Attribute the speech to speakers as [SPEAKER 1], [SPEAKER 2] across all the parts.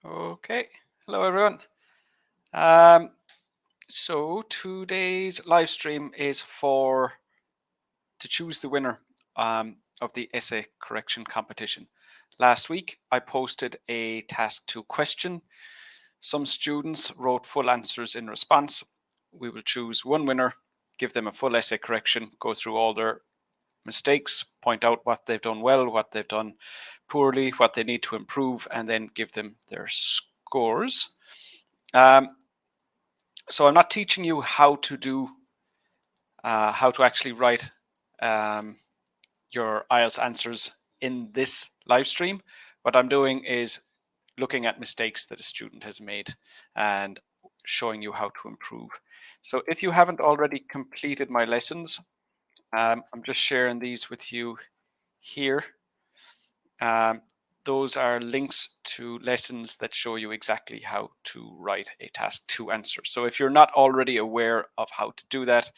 [SPEAKER 1] Okay, hello everyone. So today's live stream is to choose the winner of the essay correction competition. Last week I posted a task 2 question. Some students wrote full answers in response. We will choose one winner, give them a full essay correction, go through all their mistakes, point out what they've done well, what they've done poorly, what they need to improve, and then give them their scores. So I'm not teaching you how to actually write your IELTS answers in this live stream. What I'm doing is looking at mistakes that a student has made and showing you how to improve. So if you haven't already completed my lessons, I'm just sharing these with you here. Those are links to lessons that show you exactly how to write a task 2 answer. So if you're not already aware of how to do that,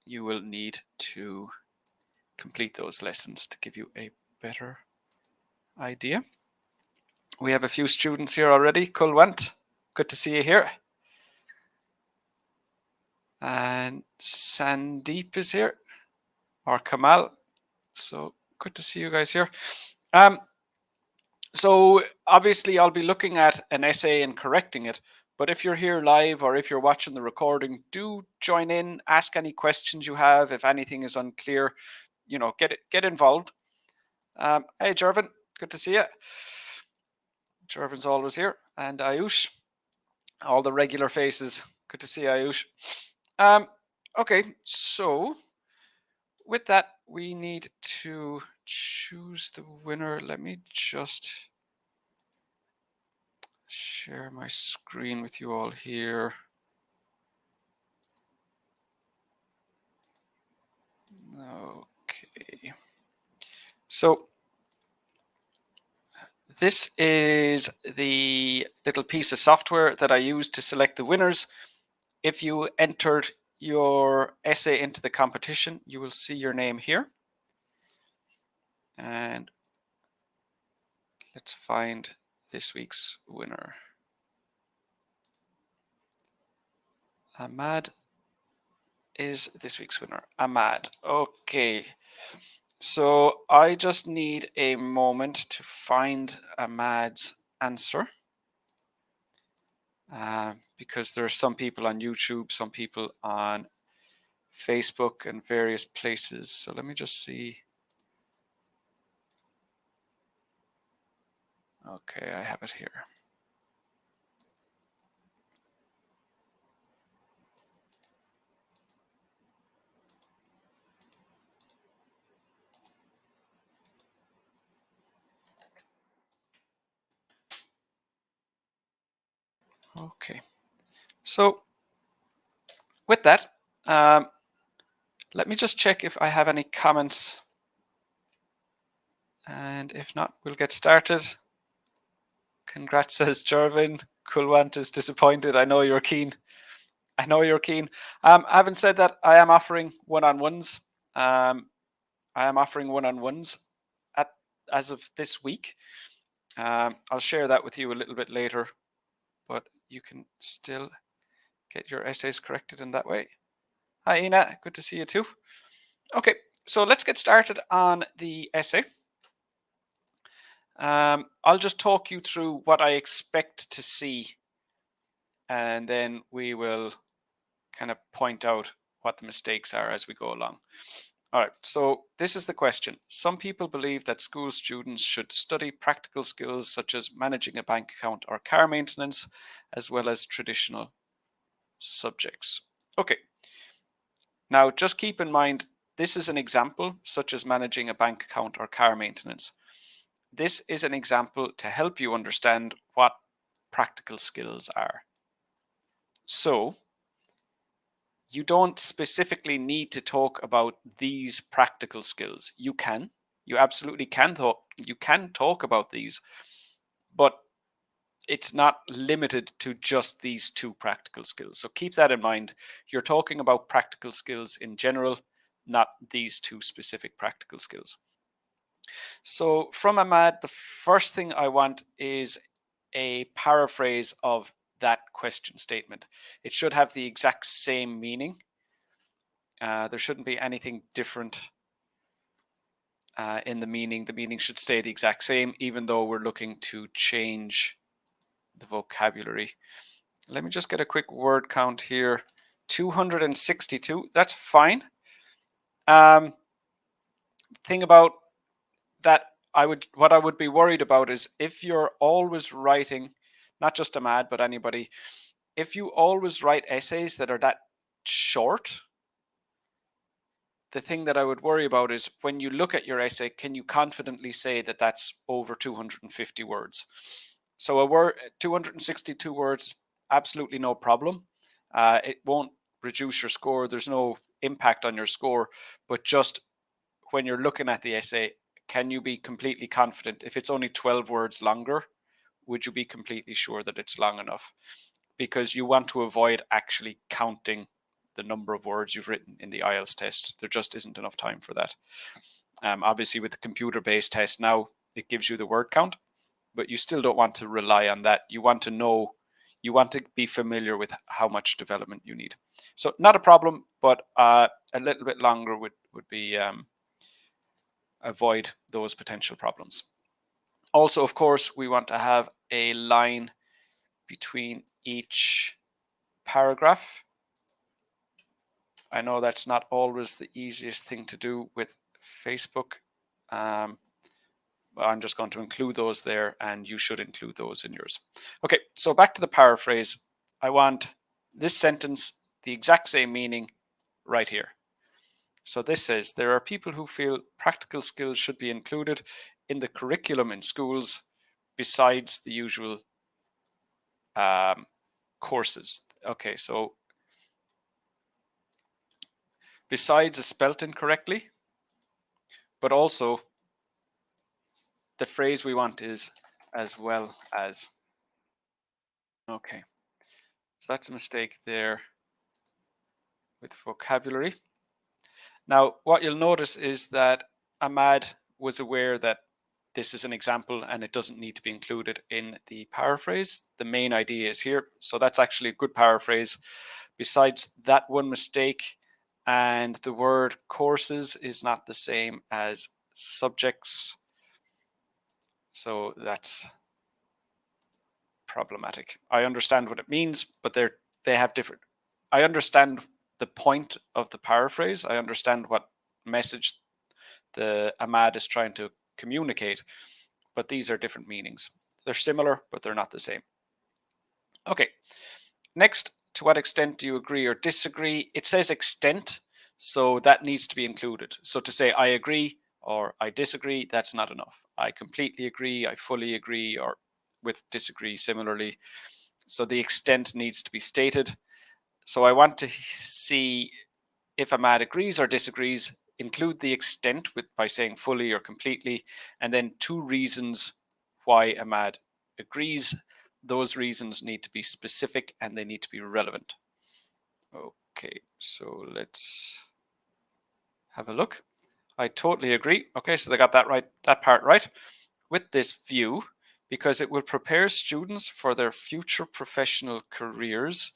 [SPEAKER 1] you will need to complete those lessons to give you a better idea. We have a few students here already. Kulwant, good to see you here. And Sandeep is here, or Kamal. So good to see you guys here. So obviously I'll be looking at an essay and correcting it, but if you're here live or if you're watching the recording, do join in, ask any questions you have. If anything is unclear, you know, get involved. Hey Jervin, good to see you. Jervin's always here, and Ayush, all the regular faces. Good to see you, Ayush. Okay, so with that, we need to choose the winner. Let me just share my screen with you all here. Okay. So this is the little piece of software that I use to select the winners. If you entered your essay into the competition, you will see your name here. And let's find this week's winner. Ahmad is this week's winner. Ahmad. Okay. So I just need a moment to find Ahmad's answer. Because there are some people on YouTube, some people on Facebook and various places. So let me just see. Okay, I have it here. Okay, so with that, let me just check if I have any comments. And if not, we'll get started. Congrats, says Jervin. Kulwant is disappointed. I know you're keen. I know you're keen. Having said that, I am offering one-on-ones. I am offering one-on-ones as of this week. I'll share that with you a little bit later, but you can still get your essays corrected in that way. Hi, Ina. Good to see you too. Okay, so let's get started on the essay. I'll just talk you through what I expect to see, and then we will kind of point out what the mistakes are as we go along. All right, so this is the question. Some people believe that school students should study practical skills such as managing a bank account or car maintenance, as well as traditional subjects. Okay, now just keep in mind, this is an example such as managing a bank account or car maintenance. This is an example to help you understand what practical skills are. So you don't specifically need to talk about these practical skills. You absolutely can talk about these, but it's not limited to just these 2 practical skills. So keep that in mind. You're talking about practical skills in general, not these 2 specific practical skills. So from Ahmad, the first thing I want is a paraphrase of that question statement. It should have the exact same meaning. There shouldn't be anything different in the meaning. The meaning should stay the exact same, even though we're looking to change the vocabulary. Let me just get a quick word count here. 262, that's fine. Thing about that, what I would be worried about is if you're always writing, not just Ahmad, but anybody, if you always write essays that are that short, the thing that I would worry about is when you look at your essay, can you confidently say that that's over 250 words? So a word, 262 words, absolutely no problem. It won't reduce your score. There's no impact on your score, but just when you're looking at the essay, can you be completely confident? If it's only 12 words longer, would you be completely sure that it's long enough? Because you want to avoid actually counting the number of words you've written in the IELTS test. There just isn't enough time for that. Obviously, with the computer-based test now, it gives you the word count, but you still don't want to rely on that. You want to know, you want to be familiar with how much development you need. So not a problem, but a little bit longer would be avoid those potential problems. Also, of course, we want to have a line between each paragraph. I know that's not always the easiest thing to do with Facebook. I'm just going to include those there, and you should include those in yours. Okay, so back to the paraphrase. I want this sentence, the exact same meaning right here. So this says, there are people who feel practical skills should be included in the curriculum in schools besides the usual courses. Okay, so besides is spelt incorrectly, but also the phrase we want is as well as. Okay, so that's a mistake there with vocabulary. Now, what you'll notice is that Ahmad was aware that this is an example and it doesn't need to be included in the paraphrase. The main idea is here. So that's actually a good paraphrase. Besides that one mistake, and the word courses is not the same as subjects. So that's problematic. I understand what it means, but they have different. I understand the point of the paraphrase. I understand what message the Ahmad is trying to communicate, but these are different meanings. They're similar, but they're not the same. Okay, next, to what extent do you agree or disagree? It says extent, so that needs to be included. So to say I agree or I disagree, that's not enough. I completely agree, I fully agree, or with disagree similarly. So the extent needs to be stated. So I want to see if Ahmad agrees or disagrees, include the extent by saying fully or completely, and then 2 reasons why Ahmad agrees. Those reasons need to be specific and they need to be relevant. Okay, so let's have a look. I totally agree. Okay, so they got that right, that part right, with this view, because it will prepare students for their future professional careers.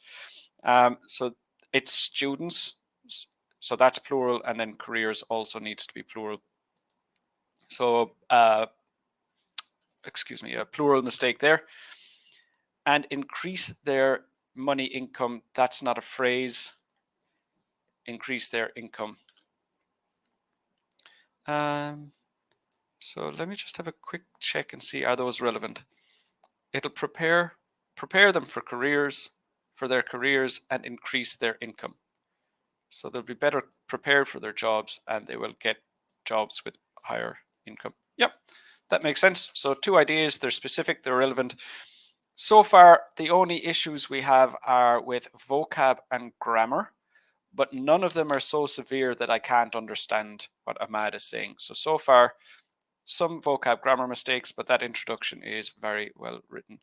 [SPEAKER 1] So it's students, so that's plural, and then careers also needs to be plural. So, excuse me, a plural mistake there. And increase their money income, that's not a phrase. Increase their income. So let me just have a quick check and see, are those relevant? It'll prepare them for their careers and increase their income. So they'll be better prepared for their jobs and they will get jobs with higher income. Yep, that makes sense. So 2 ideas, they're specific, they're relevant. So far, the only issues we have are with vocab and grammar, but none of them are so severe that I can't understand what Ahmad is saying. So far, some vocab grammar mistakes, but that introduction is very well written.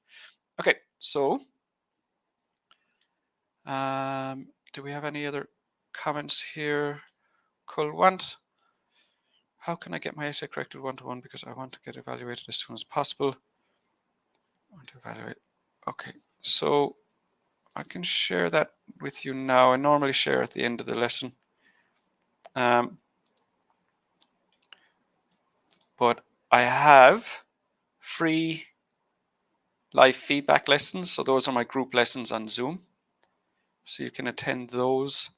[SPEAKER 1] Okay, so do we have any other comments here? Kulwant, how can I get my essay corrected 1-to-1 because I want to get evaluated as soon as possible? evaluate. Okay, so I can share that with you now. I normally share at the end of the lesson. But I have free live feedback lessons. So those are my group lessons on Zoom. So you can attend those.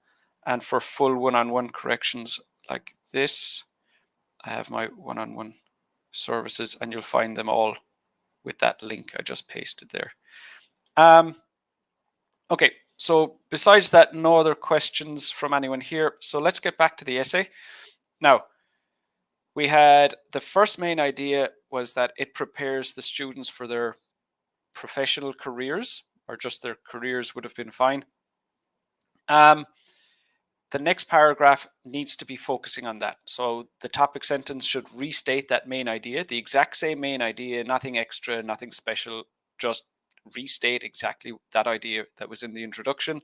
[SPEAKER 1] And for full one-on-one corrections like this, I have my one-on-one services, and you'll find them all with that link I just pasted there. Okay, so besides that, no other questions from anyone here. So let's get back to the essay. Now, we had the first main idea was that it prepares the students for their professional careers, or just their careers would have been fine. The next paragraph needs to be focusing on that. So the topic sentence should restate that main idea, the exact same main idea, nothing extra, nothing special, just restate exactly that idea that was in the introduction,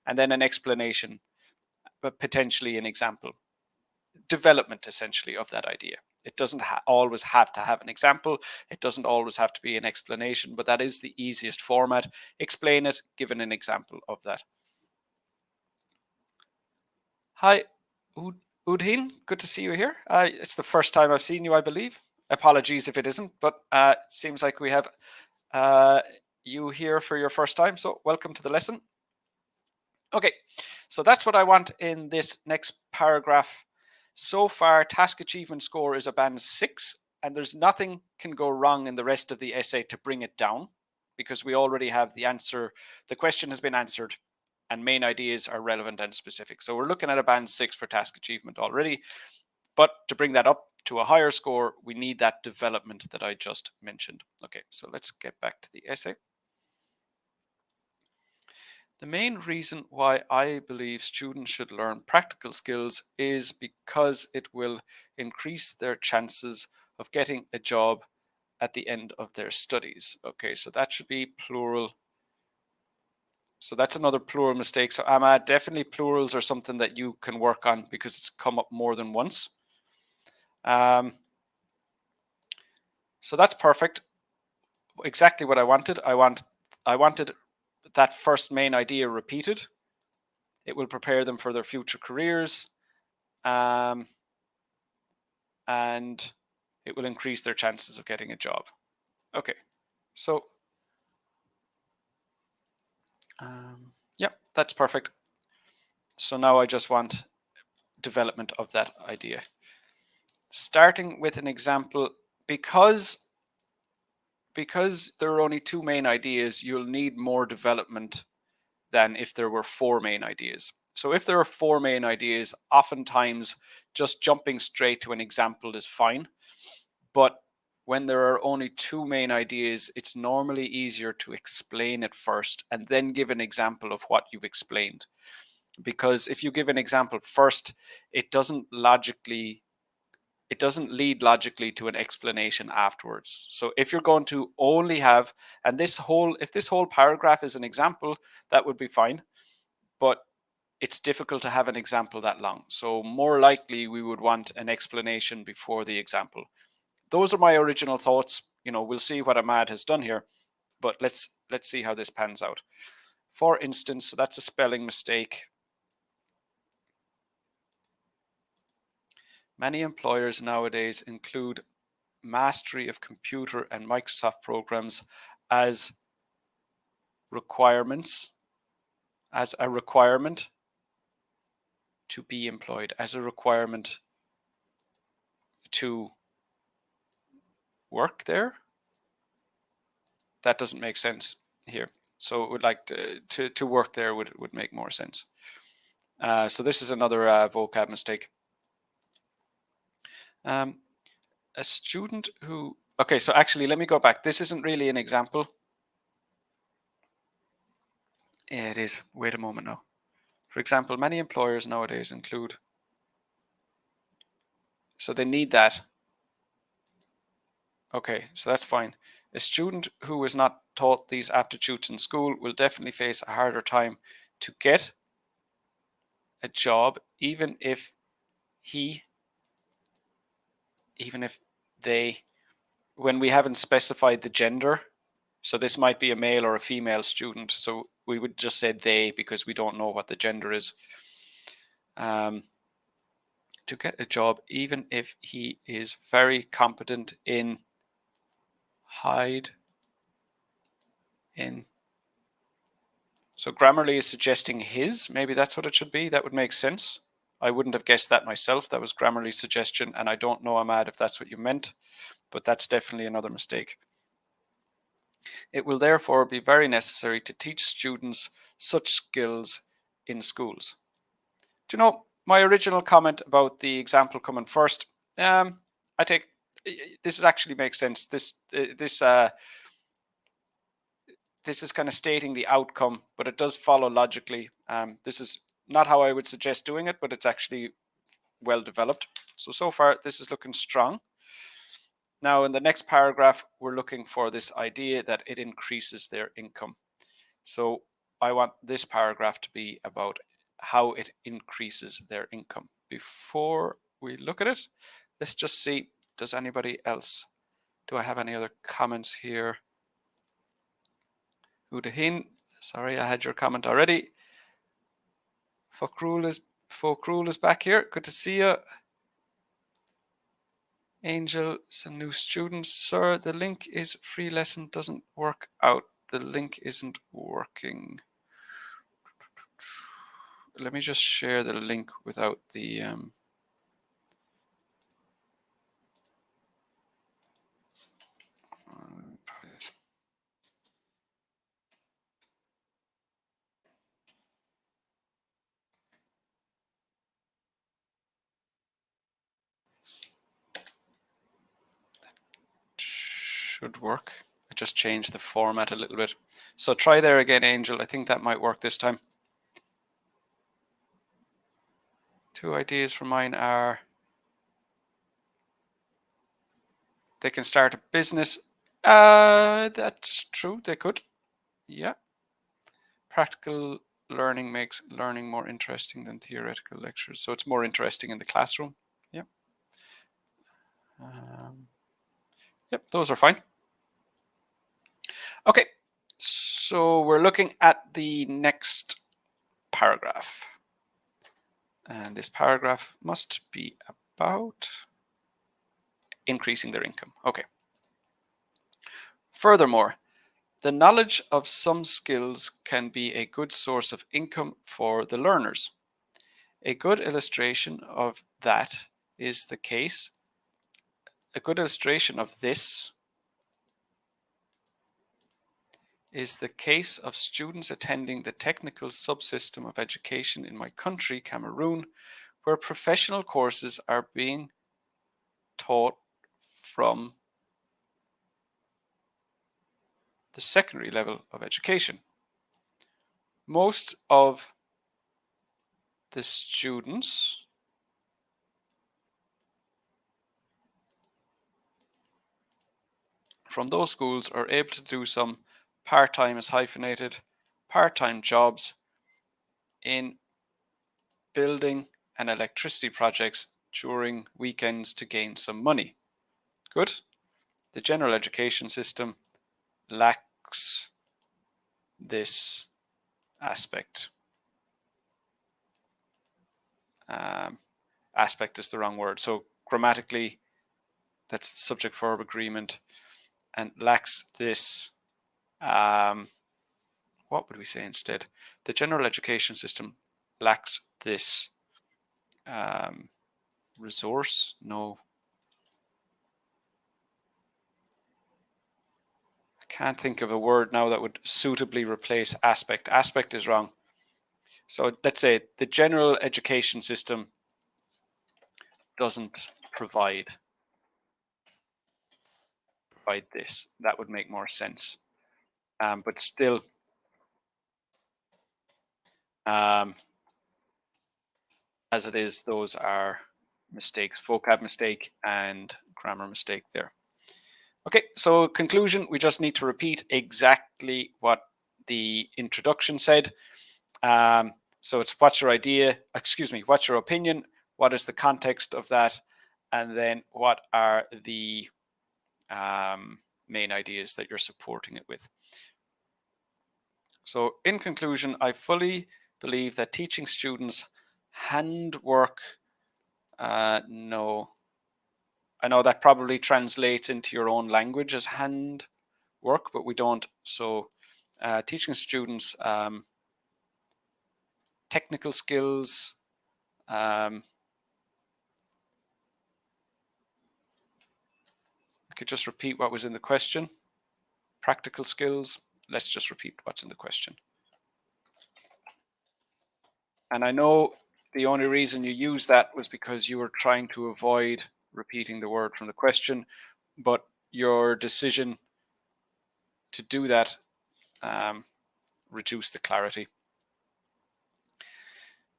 [SPEAKER 1] and then an explanation, but potentially an example. Development essentially of that idea. It doesn't always have to have an example. It doesn't always have to be an explanation, but that is the easiest format. Explain it, given an example of that. Hi, Udhin. Good to see you here. It's the first time I've seen you, I believe. Apologies if it isn't, but it seems like we have you here for your first time. So welcome to the lesson. Okay, so that's what I want in this next paragraph. So far, task achievement score is a band 6, and there's nothing can go wrong in the rest of the essay to bring it down, because we already have the answer. The question has been answered, and main ideas are relevant and specific. So we're looking at a band 6 for task achievement already. But to bring that up to a higher score, we need that development that I just mentioned. Okay, so let's get back to the essay. The main reason why I believe students should learn practical skills is because it will increase their chances of getting a job at the end of their studies. Okay, so that should be plural. So that's another plural mistake. So Ahmad, definitely plurals are something that you can work on because it's come up more than once. So that's perfect. Exactly what I wanted. I wanted that first main idea repeated. It will prepare them for their future careers, and it will increase their chances of getting a job. Okay, so yeah, that's perfect. So now I just want development of that idea. Starting with an example, because there are only 2 main ideas, you'll need more development than if there were 4 main ideas. So if there are 4 main ideas, oftentimes just jumping straight to an example is fine. But when there are only 2 main ideas, it's normally easier to explain it first and then give an example of what you've explained. Because if you give an example first, it doesn't lead logically to an explanation afterwards. So if you're going to only have, and if this whole paragraph is an example, that would be fine. But it's difficult to have an example that long. So more likely we would want an explanation before the example. Those are my original thoughts. We'll see what Ahmad has done here, but let's see how this pans out. For instance, that's a spelling mistake. Many employers nowadays include mastery of computer and Microsoft programs as requirements, as a requirement to be employed, as a requirement to work there. That doesn't make sense here. So it would like to work there would make more sense. So this is another vocab mistake. A student who, okay, so actually let me go back. This isn't really an example. Yeah, it is. Wait a moment now. For example, many employers nowadays include, so they need that. Okay, so that's fine. A student who is not taught these aptitudes in school will definitely face a harder time to get a job, even if they, when we haven't specified the gender. So this might be a male or a female student. So we would just say they because we don't know what the gender is. To get a job, even if he is very competent in hide in. So Grammarly is suggesting his. Maybe that's what it should be. That would make sense. I wouldn't have guessed that myself. That was Grammarly's suggestion, and I don't know, Ahmad, if that's what you meant, but that's definitely another mistake. It will therefore be very necessary to teach students such skills in schools. Do you know, my original comment about the example coming first, I take this actually makes sense. This is kind of stating the outcome, but it does follow logically. This is not how I would suggest doing it, but it's actually well developed. So far, this is looking strong. Now, in the next paragraph, we're looking for this idea that it increases their income. So I want this paragraph to be about how it increases their income. Before we look at it, let's just see, does anybody else, do I have any other comments here? Udahin, sorry, I had your comment already. Fokrul is back here. Good to see you. Angel, some new students. Sir, the link is free lesson doesn't work out. The link isn't working. Let me just share the link without the should work. I just changed the format a little bit. So try there again, Angel. I think that might work this time. Two ideas for mine are they can start a business. That's true. They could. Yeah. Practical learning makes learning more interesting than theoretical lectures. So it's more interesting in the classroom. Yeah. Yep, those are fine. Okay, so we're looking at the next paragraph. And this paragraph must be about increasing their income. Okay. Furthermore, the knowledge of some skills can be a good source of income for the learners. A good illustration of that is the case. A good illustration of this is the case of students attending the technical subsystem of education in my country, Cameroon, where professional courses are being taught from the secondary level of education. Most of the students from those schools are able to do some part-time is hyphenated, part-time jobs in building and electricity projects during weekends to gain some money. Good. The general education system lacks this aspect. Aspect is the wrong word. So grammatically, that's subject-verb agreement, and lacks this. What would we say instead? The general education system lacks this resource. No. I can't think of a word now that would suitably replace aspect. Aspect is wrong. So let's say the general education system doesn't provide this. That would make more sense. But still, as it is, those are mistakes, vocab mistake and grammar mistake there. Okay, so conclusion, we just need to repeat exactly what the introduction said. So it's what's your idea, what's your opinion, what is the context of that, and then what are the main ideas that you're supporting it with. So in conclusion, I fully believe that teaching students handwork, no, I know that probably translates into your own language as hand work, but we don't. So teaching students technical skills, I could just repeat what was in the question. Practical skills, let's just repeat what's in the question. And I know the only reason you used that was because you were trying to avoid repeating the word from the question, but your decision to do that reduced the clarity.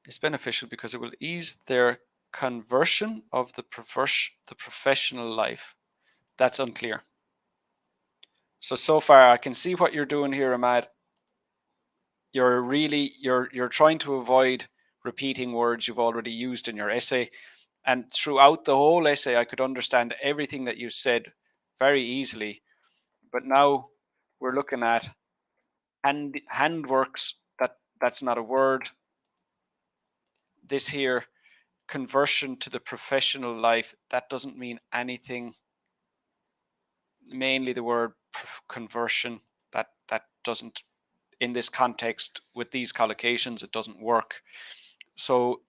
[SPEAKER 1] It's beneficial because it will ease their conversion of the professional life. That's unclear. So far I can see what you're doing here, Ahmad. You're trying to avoid repeating words you've already used in your essay. And throughout the whole essay, I could understand everything that you said very easily. But now we're looking at handworks. That's not a word. This here, conversion to the professional life, that doesn't mean anything. Mainly the word conversion, that doesn't, in this context with these collocations, it doesn't work. So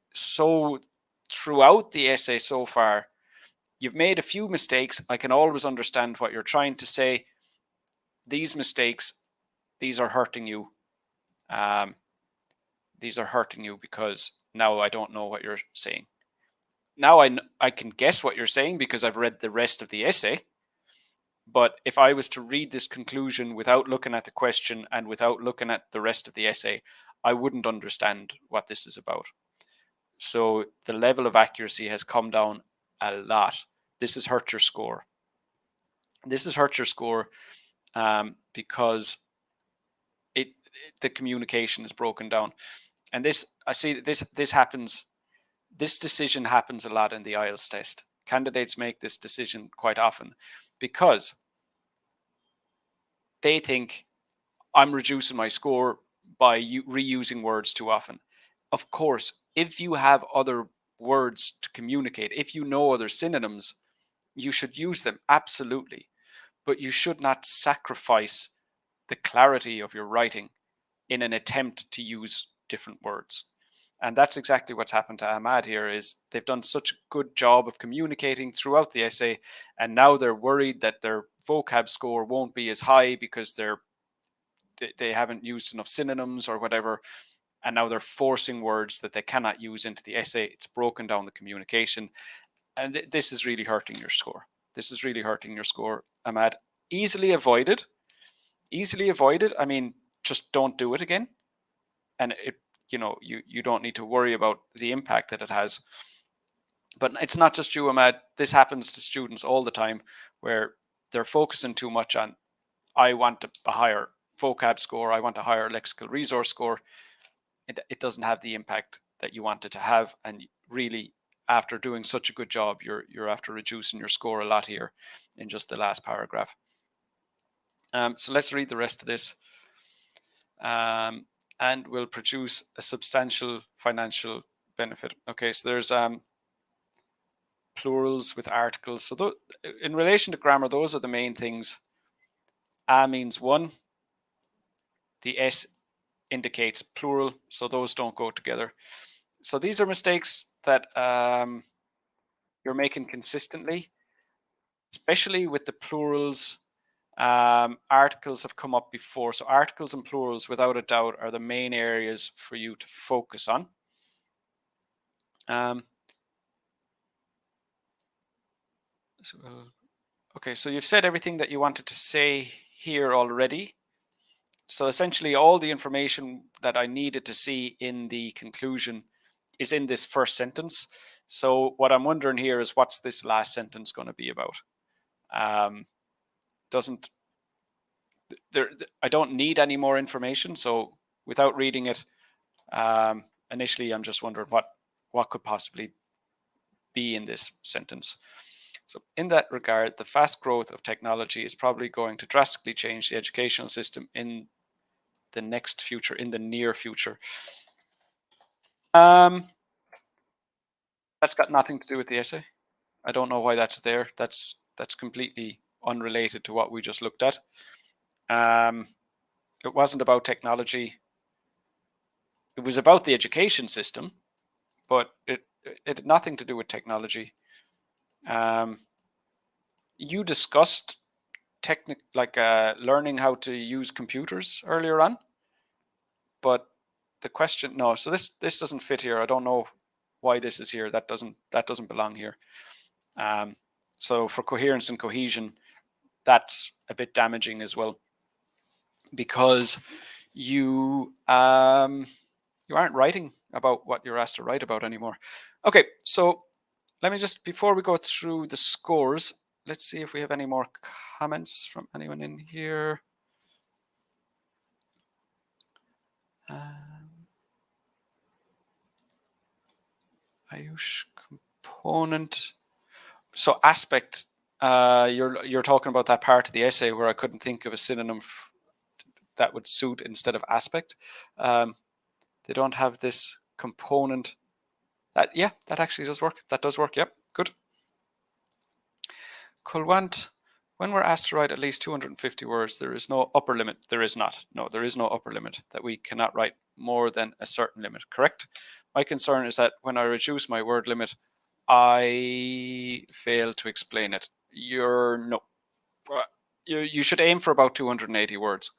[SPEAKER 1] throughout the essay so far, you've made a few mistakes. I can always understand what you're trying to say. These mistakes, these are hurting you. These are hurting you because now I don't know what you're saying. Now I can guess what you're saying because I've read the rest of the essay. But if I was to read this conclusion without looking at the question and without looking at the rest of the essay, I wouldn't understand what this is about. So the level of accuracy has come down a lot. This has hurt your score. This has hurt your score because the communication is broken down. And I see this happens. This decision happens a lot in the IELTS test. Candidates make this decision quite often because they think I'm reducing my score by reusing words too often. Of course, if you have other words to communicate, if you know other synonyms, you should use them, absolutely. But you should not sacrifice the clarity of your writing in an attempt to use different words. And that's exactly what's happened to Ahmad here. Is they've done such a good job of communicating throughout the essay, and now they're worried that their vocab score won't be as high because they haven't used enough synonyms or whatever, and now they're forcing words that they cannot use into the essay. It's broken down the communication, and this is really hurting your score. This is really hurting your score, Ahmad. Easily avoided. I mean, just don't do it again, and you don't need to worry about the impact that it has. But it's not just you, Ahmad. This happens to students all the time, where they're focusing too much on, I want a higher vocab score, I want a higher lexical resource score. It doesn't have the impact that you want it to have, and really, after doing such a good job, you're after reducing your score a lot here in just the last paragraph. So let's read the rest of this, and will produce a substantial financial benefit. Okay, so there's plurals with articles. So in relation to grammar, those are the main things. A means one. The S indicates plural, so those don't go together. So these are mistakes that you're making consistently, especially with the plurals. Articles have come up before, so articles and plurals, without a doubt, are the main areas for you to focus on. Okay, so you've said everything that you wanted to say here already. So essentially all the information that I needed to see in the conclusion is in this first sentence. So what I'm wondering here is, what's this last sentence going to be about? I don't need any more information. So without reading it, initially I'm just wondering what could possibly be in this sentence. So in that regard, the fast growth of technology is probably going to drastically change the educational system in the next future, in the near future. That's got nothing to do with the essay. I don't know why that's there. That's completely unrelated to what we just looked at. It wasn't about technology. It was about the education system, but it had nothing to do with technology. You discussed learning how to use computers earlier on, but the question, no, so this doesn't fit here. I don't know why this is here. That doesn't belong here. So for coherence and cohesion, that's a bit damaging as well, because you aren't writing about what you're asked to write about anymore. Okay, so let me just, before we go through the scores, let's see if we have any more comments from anyone in here. Ayush, component. So aspect, you're talking about that part of the essay where I couldn't think of a synonym that would suit instead of aspect. They don't have this component. That actually does work. That does work. Yep, good. Kulwant, when we're asked to write at least 250 words, there is no upper limit. There is not. No, there is no upper limit that we cannot write more than a certain limit. Correct? My concern is that when I reduce my word limit, I fail to explain it. You should aim for about 280 words.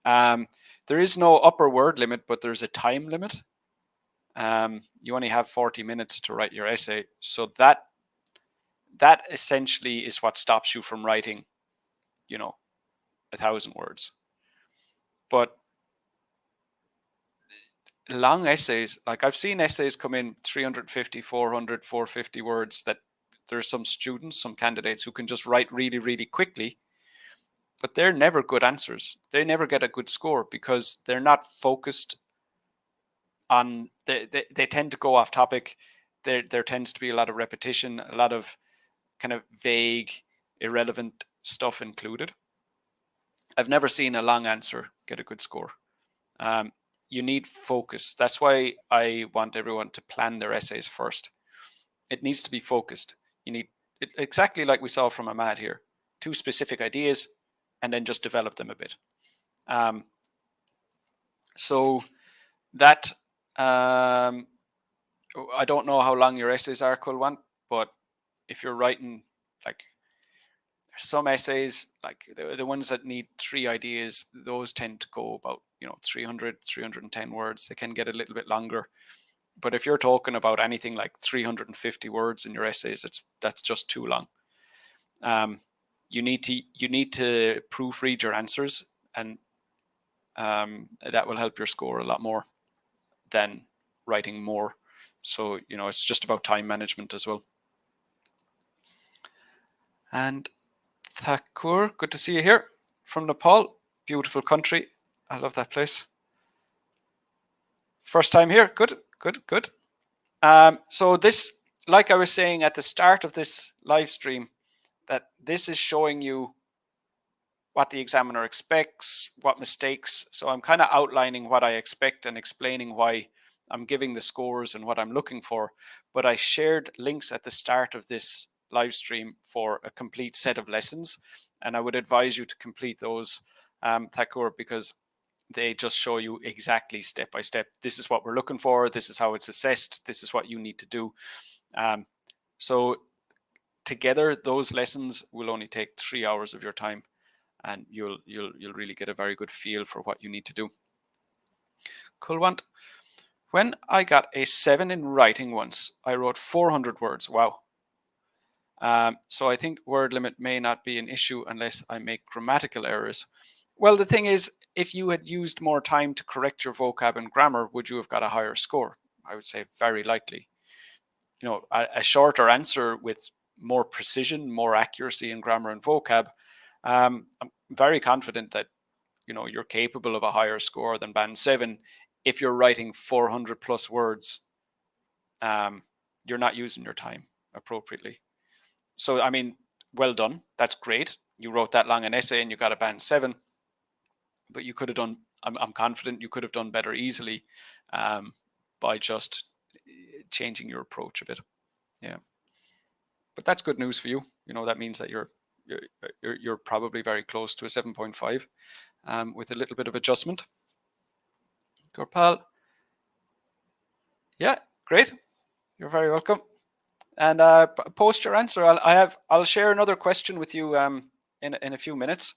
[SPEAKER 1] There is no upper word limit, but there's a time limit. You only have 40 minutes to write your essay. So that essentially is what stops you from writing, 1,000 words. But long essays, like I've seen essays come in 350, 400, 450 words, that there's some students, some candidates who can just write really, really quickly, but they're never good answers. They never get a good score because they're not focused on, they tend to go off topic. There tends to be a lot of repetition, a lot of kind of vague, irrelevant stuff included. I've never seen a long answer get a good score. You need focus. That's why I want everyone to plan their essays first. It needs to be focused. You need, exactly like we saw from Ahmad here, 2 specific ideas and then just develop them a bit. So that, I don't know how long your essays are, Kulwant, but if you're writing, like, some essays, like the ones that need 3 ideas, those tend to go about 300, 310 words. They can get a little bit longer, but if you're talking about anything like 350 words in your essays, that's just too long. You need to proofread your answers, and that will help your score a lot more than writing more. So it's just about time management as well. And Thakur, good to see you here from Nepal. Beautiful country. I love that place. First time here. Good. So this, like I was saying at the start of this live stream, that this is showing you what the examiner expects, what mistakes. So I'm kind of outlining what I expect and explaining why I'm giving the scores and what I'm looking for. But I shared links at the start of this live stream for a complete set of lessons, and I would advise you to complete those, Thakur, because they just show you exactly step by step. This is what we're looking for. This is how it's assessed. This is what you need to do. So together, those lessons will only take 3 hours of your time, and you'll really get a very good feel for what you need to do. Kulwant, when I got a 7 in writing once, I wrote 400 words. Wow. So I think word limit may not be an issue unless I make grammatical errors. Well, the thing is, if you had used more time to correct your vocab and grammar, would you have got a higher score? I would say very likely. A shorter answer with more precision, more accuracy in grammar and vocab, I'm very confident that you're capable of a higher score than band 7 if you're writing 400 plus words. You're not using your time appropriately. So, I mean, well done. That's great. You wrote that long an essay and you got a band 7, but you could have done, I'm confident you could have done better easily by just changing your approach a bit. Yeah. But that's good news for you. You know, that means that you're probably very close to a 7.5 with a little bit of adjustment. Gurpal. Yeah, great. You're very welcome. And post your answer. I'll share another question with you in a few minutes,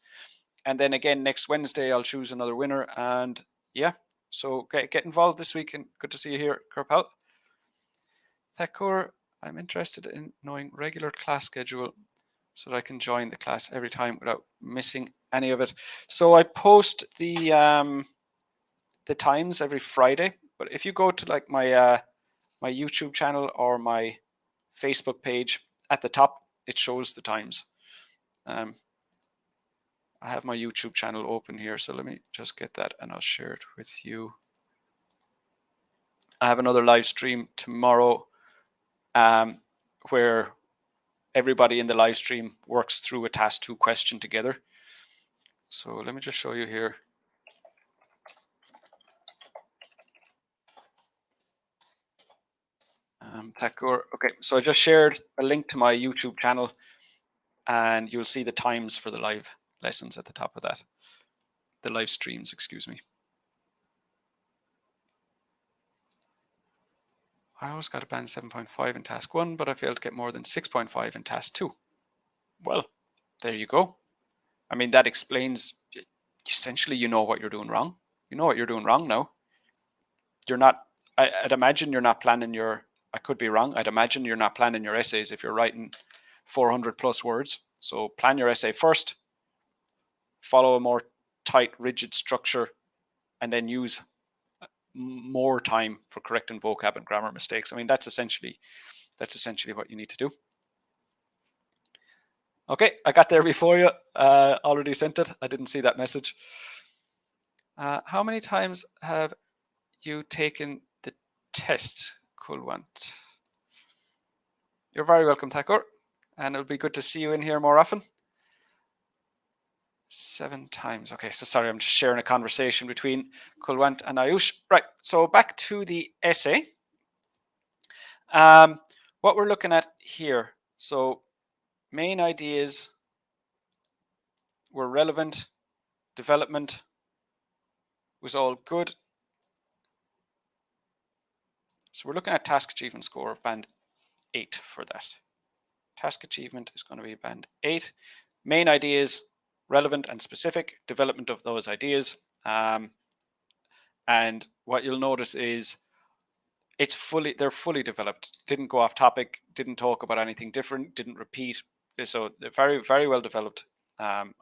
[SPEAKER 1] and then again next Wednesday I'll choose another winner. And yeah, so get involved this week. And good to see you here, Gurpal. Thakur, I'm interested in knowing regular class schedule so that I can join the class every time without missing any of it. So I post the times every Friday, but if you go to like my my YouTube channel or my Facebook page, at the top it shows the times. I have my YouTube channel open here, so let me just get that and I'll share it with you. I have another live stream tomorrow where everybody in the live stream works through a task 2 question together. So let me just show you here. Thakur. Okay, so I just shared a link to my YouTube channel and you'll see the times for the live lessons at the top of that. The live streams, excuse me. I always got a band 7.5 in task 1, but I failed to get more than 6.5 in task 2. Well, there you go. I mean, that explains, essentially, you know what you're doing wrong. You know what you're doing wrong now. You're not, I'd imagine you're not planning your, I could be wrong, I'd imagine you're not planning your essays if you're writing 400 plus words. So plan your essay first, follow a more tight, rigid structure, and then use more time for correcting vocab and grammar mistakes. I mean, that's essentially what you need to do. Okay, I got there before you. Already sent it. I didn't see that message. How many times have you taken the test, Kulwant? You're very welcome, Thakur. And it'll be good to see you in here more often. 7 times. Okay, so sorry, I'm just sharing a conversation between Kulwant and Ayush. Right, so back to the essay. What we're looking at here. So main ideas were relevant. Development was all good. So we're looking at task achievement score of band 8 for that. Task achievement is going to be band 8. Main ideas, relevant and specific, development of those ideas. And what you'll notice is they're fully developed. Didn't go off topic, didn't talk about anything different, didn't repeat. So they're very, very well developed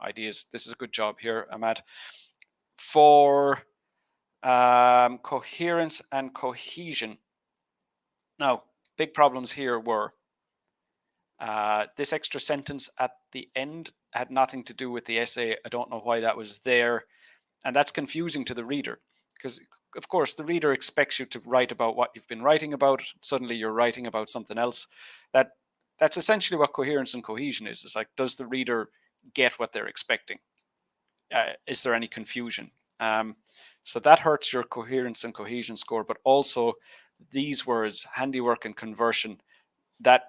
[SPEAKER 1] ideas. This is a good job here, Ahmad. For coherence and cohesion. Now, big problems here were this extra sentence at the end had nothing to do with the essay. I don't know why that was there. And that's confusing to the reader because, of course, the reader expects you to write about what you've been writing about. Suddenly you're writing about something else. That's essentially what coherence and cohesion is. It's like, does the reader get what they're expecting? Is there any confusion? So that hurts your coherence and cohesion score, but also these words, handiwork and conversion, that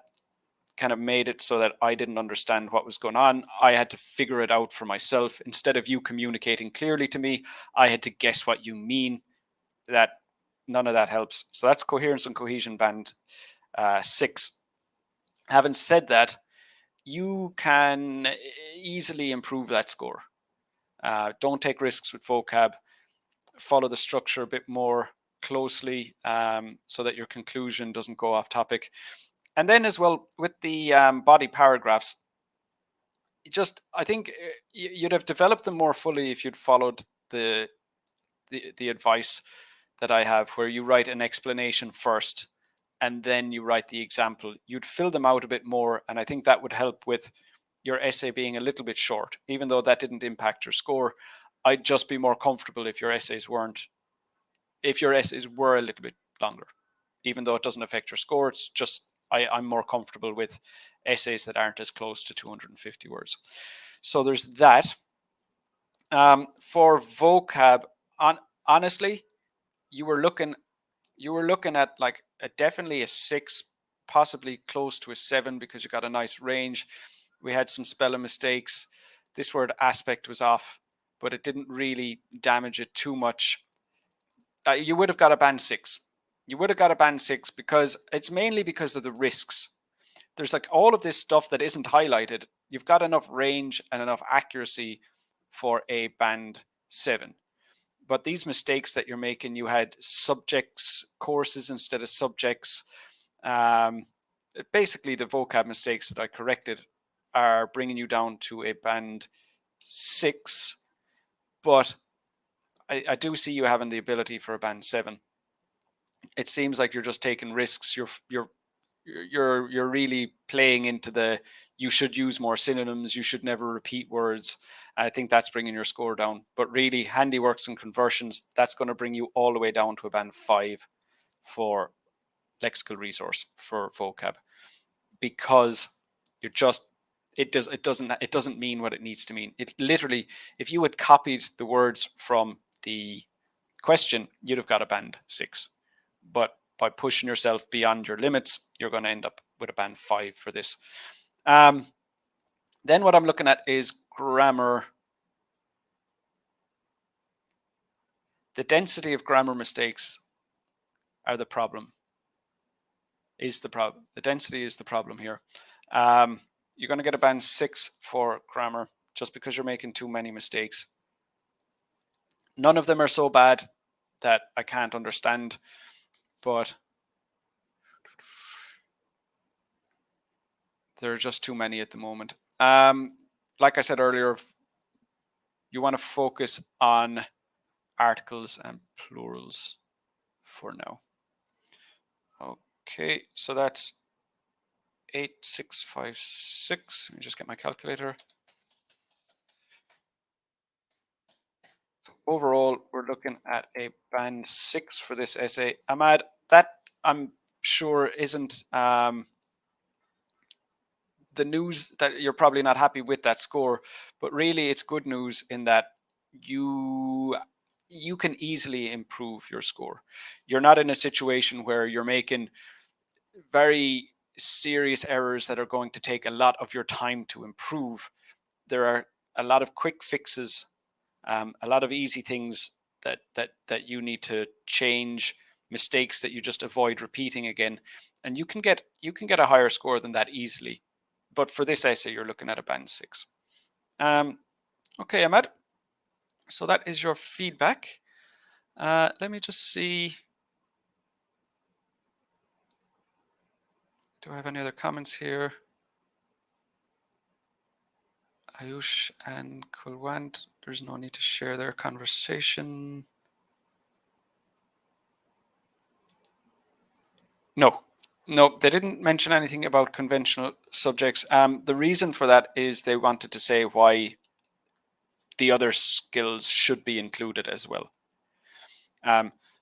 [SPEAKER 1] kind of made it so that I didn't understand what was going on. I had to figure it out for myself. Instead of you communicating clearly to me, I had to guess what you mean. That none of that helps. So that's coherence and cohesion band 6. Having said that, you can easily improve that score. Don't take risks with vocab. Follow the structure a bit more closely so that your conclusion doesn't go off topic. And then as well with the body paragraphs, I think you'd have developed them more fully if you'd followed the advice that I have, where you write an explanation first and then you write the example. You'd fill them out a bit more, and I think that would help with your essay being a little bit short. Even though that didn't impact your score, I'd just be more comfortable if your essays were a little bit longer. Even though it doesn't affect your score, it's just I'm more comfortable with essays that aren't as close to 250 words. So there's that. For vocab, honestly, you were looking at like definitely a 6, possibly close to a 7, because you got a nice range. We had some spelling mistakes. This word aspect was off, but it didn't really damage it too much. You would have got a band 6. You would have got a band 6 because it's mainly because of the risks. There's like all of this stuff that isn't highlighted. You've got enough range and enough accuracy for a band 7. But these mistakes that you're making, you had subjects, courses instead of subjects. Basically, the vocab mistakes that I corrected are bringing you down to a band 6. But I do see you having the ability for a band 7. It seems like you're just taking risks. You're really playing into the you should use more synonyms, you should never repeat words. I think that's bringing your score down. But really, handiworks and conversions, that's going to bring you all the way down to a band 5 for lexical resource for vocab, because you're just it doesn't mean what it needs to mean. It literally, if you had copied the words from the question, you'd have got a band 6. But by pushing yourself beyond your limits, you're going to end up with a band 5 for this. Then what I'm looking at is grammar. The density of grammar mistakes are the problem. The density is the problem here. You're going to get a band 6 for grammar just because you're making too many mistakes. None of them are so bad that I can't understand, but there are just too many at the moment. Like I said earlier, you want to focus on articles and plurals for now. Okay, so that's 8656. Let me just get my calculator. Overall, we're looking at a band 6 for this essay. Ahmad, that I'm sure isn't the news that you're probably not happy with that score, but really it's good news in that you can easily improve your score. You're not in a situation where you're making very serious errors that are going to take a lot of your time to improve. There are a lot of quick fixes, a lot of easy things that you need to change, mistakes that you just avoid repeating again, and you can get a higher score than that easily. But for this essay, you're looking at a band 6. Okay, Ahmad. So that is your feedback. Let me just see. Do I have any other comments here? Ayush and Kulwant, there's no need to share their conversation. No, they didn't mention anything about conventional subjects. The reason for that is they wanted to say why the other skills should be included as well.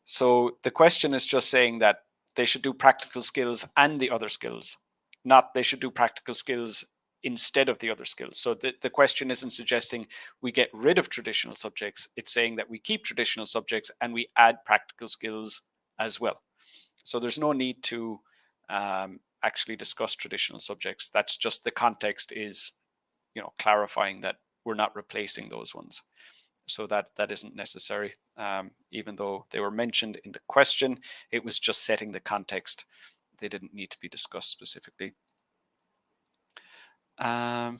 [SPEAKER 1] So the question is just saying that they should do practical skills and the other skills, not they should do practical skills instead of the other skills. So the question isn't suggesting we get rid of traditional subjects. It's saying that we keep traditional subjects and we add practical skills as well. So there's no need to actually discuss traditional subjects. That's just the context is, clarifying that we're not replacing those ones. So that isn't necessary. Even though they were mentioned in the question, it was just setting the context. They didn't need to be discussed specifically. I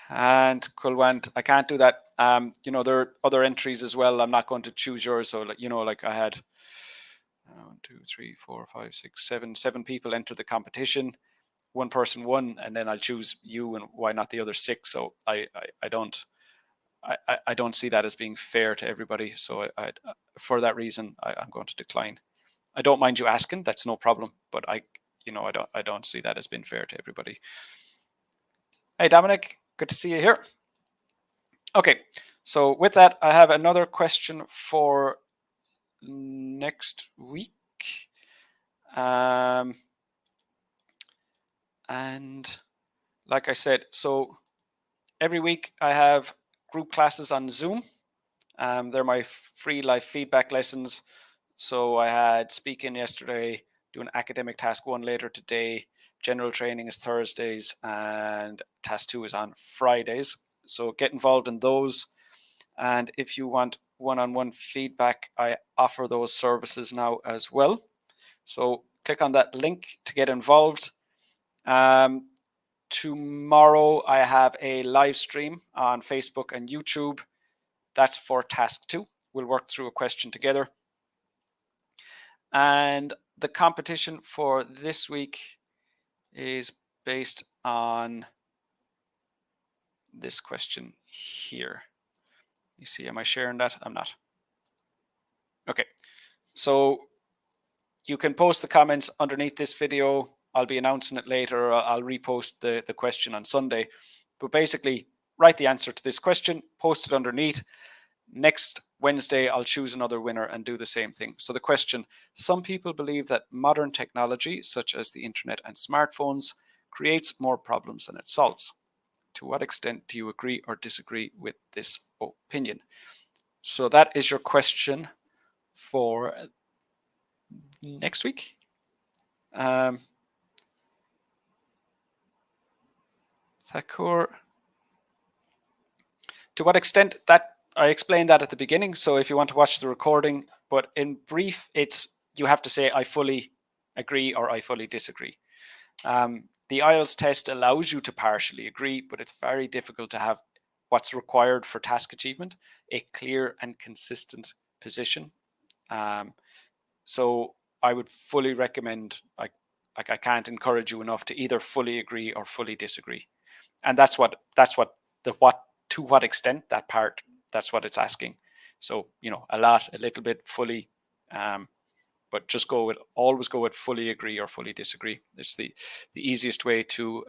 [SPEAKER 1] can't, Kulwant, I can't do that. There are other entries as well. I'm not going to choose yours. So, like I had 1, 2, 3, 4, 5, 6, 7 people enter the competition. One person won, and then I'll choose you, and why not the other 6? So I don't see that as being fair to everybody. So for that reason, I'm going to decline. I don't mind you asking; that's no problem. But I don't see that as being fair to everybody. Hey, Dominic, good to see you here. Okay, so with that, I have another question for next week. And like I said, so every week I have group classes on Zoom. They're my free live feedback lessons. So I had speaking yesterday, doing academic task 1 later today, general training is Thursdays, and task 2 is on Fridays. So get involved in those. And if you want one-on-one feedback, I offer those services now as well. So click on that link to get involved. Tomorrow I have a live stream on Facebook and YouTube. That's for task 2. We'll work through a question together. And the competition for this week is based on this question here. You see, am I sharing that? I'm not. Okay, so you can post the comments underneath this video. I'll be announcing it later. I'll repost the question on Sunday. But basically, write the answer to this question, post it underneath. Next Wednesday, I'll choose another winner and do the same thing. So the question, some people believe that modern technology, such as the internet and smartphones, creates more problems than it solves. To what extent do you agree or disagree with this opinion? So that is your question for next week. Thakur, to what extent, that I explained that at the beginning. So if you want to watch the recording, but in brief, it's you have to say I fully agree or I fully disagree. The IELTS test allows you to partially agree, but it's very difficult to have what's required for task achievement, a clear and consistent position. So I would fully recommend, I can't encourage you enough to either fully agree or fully disagree. And that's what to what extent, that part, that's what it's asking. So, a little bit, fully, but just always go with fully agree or fully disagree. It's the easiest way to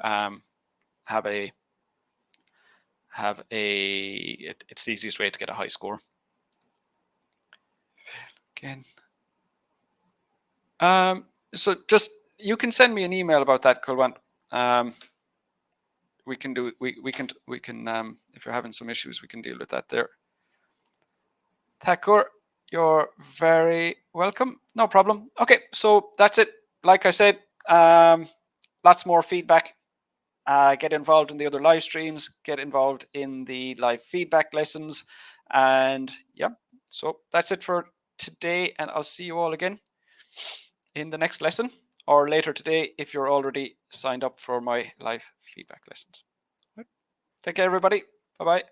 [SPEAKER 1] it's the easiest way to get a high score. Again. So just, you can send me an email about that, Kulwant. We can do, we can, if you're having some issues, we can deal with that there. Thakur, you're very welcome. No problem. Okay, so that's it. Like I said, lots more feedback. Get involved in the other live streams. Get involved in the live feedback lessons. And yeah, so that's it for today. And I'll see you all again in the next lesson, or later today if you're already signed up for my live feedback lessons. Take care, everybody. Bye-bye.